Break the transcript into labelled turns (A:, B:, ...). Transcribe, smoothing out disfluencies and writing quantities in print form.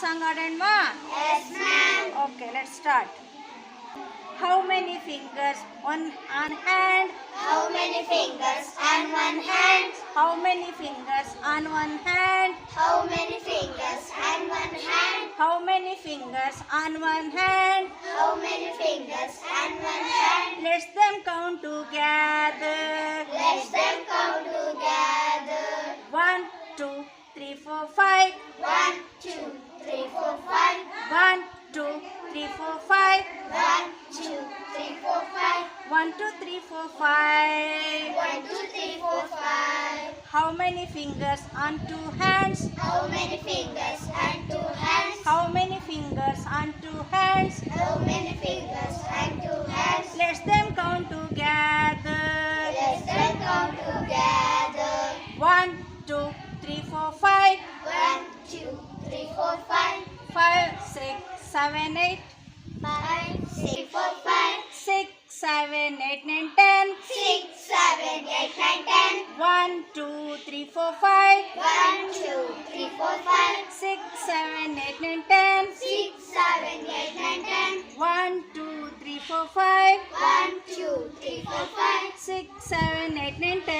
A: song ಆಡೋಣ?
B: Yes, ma'am.
A: Okay, let's start. How many fingers on hand?
B: How many fingers on one hand?
A: How many fingers on one hand?
B: How many fingers on one hand?
A: How many fingers on one hand?
B: How many fingers on one hand?
A: Let them count together.
B: Let them count together.
A: 1, 2, 3, 4, 5.
B: 1, 2, 3, 4, 5.
A: 1, 2, 3, 4, 5.
B: 1, 2, 3, 4, 5.
A: 1, 2, 3, 4, 5.
B: 1, 2, 3, 4, 5.
A: How many fingers on two hands?
B: How many fingers on two hands?
A: How many fingers on two hands?
B: How many fingers on two hands?
A: Let them count together.
B: Let them count together.
A: 1, 2, 3, 4, 5.
B: 1, 2, 3, 4, 5.
A: 5, 6, 7, 8.
B: 5, 6, 4, 5.
A: 6, 7, 8, 9, 10.
B: 6, 7, 8, 9, 10.
A: 1, 2, 3, 4, 5.
B: 1, 2, 3, 4, 5.
A: 6, 7, 8, 9, 10.
B: 6, 7, 8, 9, 10.
A: 1, 2, 3, 4, 5.
B: 1, 2, 3, 4, 5.
A: 6, 7, 8, 9, 10.